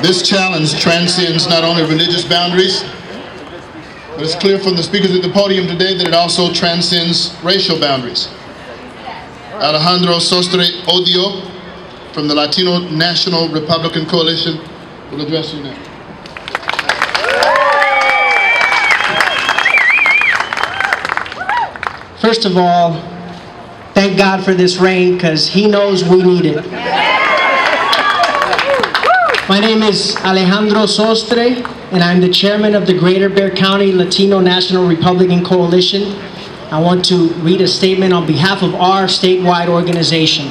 This challenge transcends not only religious boundaries, but it's clear from the speakers at the podium today that it also transcends racial boundaries. Alejandro Sostre, Odio, from the Latino National Republican Coalition, will address you now. First of all, thank God for this rain, because He knows we need it. My name is Alejandro Sostre, and I'm the chairman of the Greater Bexar County Latino National Republican Coalition. I want to read a statement on behalf of our statewide organization.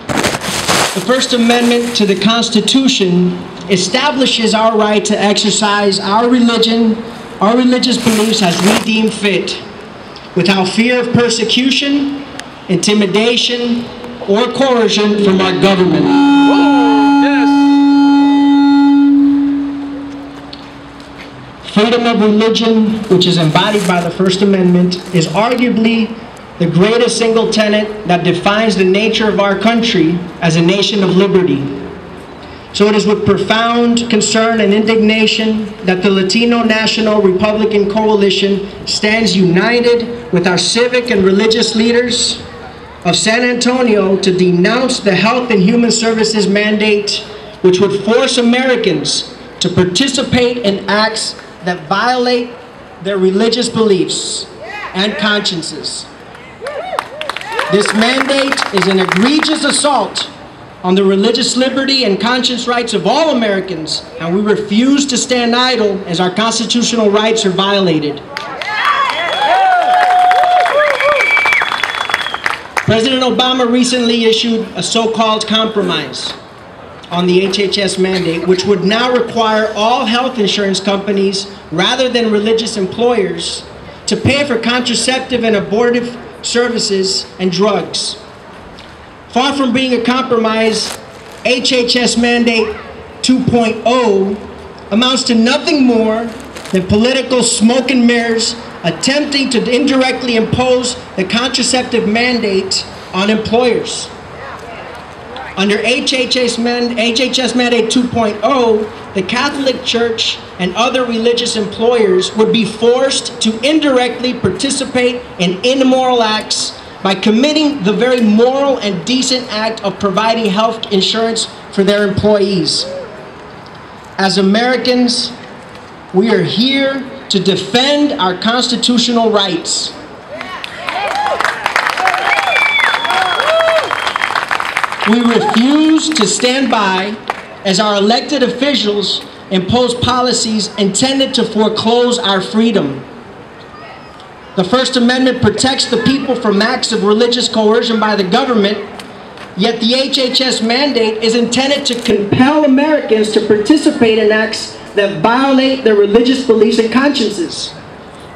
The First Amendment to the Constitution establishes our right to exercise our religion, our religious beliefs as we deem fit, without fear of persecution, intimidation, or coercion from our government. Freedom of religion, which is embodied by the First Amendment, is arguably the greatest single tenet that defines the nature of our country as a nation of liberty. So it is with profound concern and indignation that the Latino National Republican Coalition stands united with our civic and religious leaders of San Antonio to denounce the Health and Human Services mandate, which would force Americans to participate in acts that violate their religious beliefs and consciences. This mandate is an egregious assault on the religious liberty and conscience rights of all Americans, and we refuse to stand idle as our constitutional rights are violated. President Obama recently issued a so-called compromise on the HHS mandate, which would now require all health insurance companies, rather than religious employers, to pay for contraceptive and abortive services and drugs. Far from being a compromise, HHS Mandate 2.0 amounts to nothing more than political smoke and mirrors attempting to indirectly impose the contraceptive mandate on employers. Under HHS Mandate 2.0, the Catholic Church and other religious employers would be forced to indirectly participate in immoral acts by committing the very moral and decent act of providing health insurance for their employees. As Americans, we are here to defend our constitutional rights. We refuse to stand by as our elected officials impose policies intended to foreclose our freedom. The First Amendment protects the people from acts of religious coercion by the government, yet the HHS mandate is intended to compel Americans to participate in acts that violate their religious beliefs and consciences.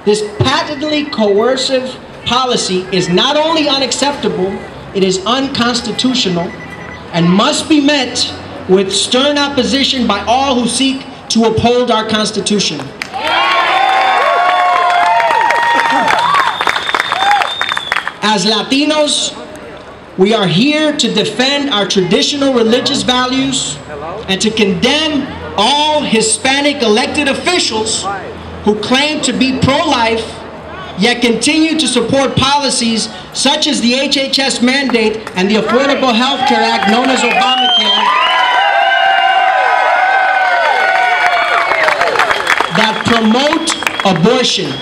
This patently coercive policy is not only unacceptable, it is unconstitutional and must be met with stern opposition by all who seek to uphold our Constitution. As Latinos, we are here to defend our traditional religious values and to condemn all Hispanic elected officials who claim to be pro-life yet continue to support policies such as the HHS mandate and the Affordable Health Care Act known as Obamacare that promote abortion.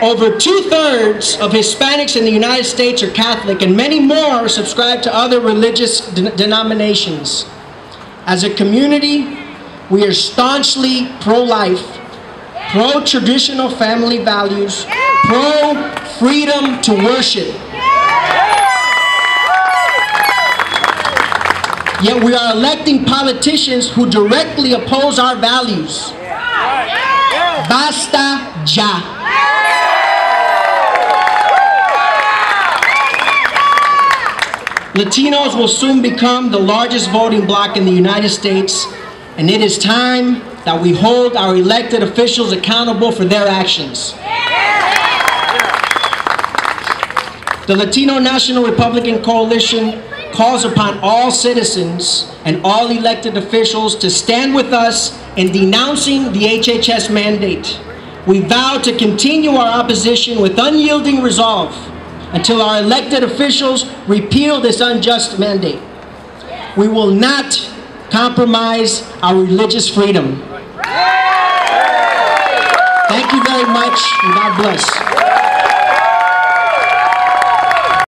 Over 2/3 of Hispanics in the United States are Catholic, and many more subscribe to other religious denominations. As a community, we are staunchly pro-life, pro-traditional family values, pro-freedom to worship. Yet we are electing politicians who directly oppose our values. Basta ya. Latinos will soon become the largest voting bloc in the United States, and it is time that we hold our elected officials accountable for their actions. The Latino National Republican Coalition calls upon all citizens and all elected officials to stand with us in denouncing the HHS mandate. We vow to continue our opposition with unyielding resolve until our elected officials repeal this unjust mandate. We will not compromise our religious freedom. Thank you very much, and God bless.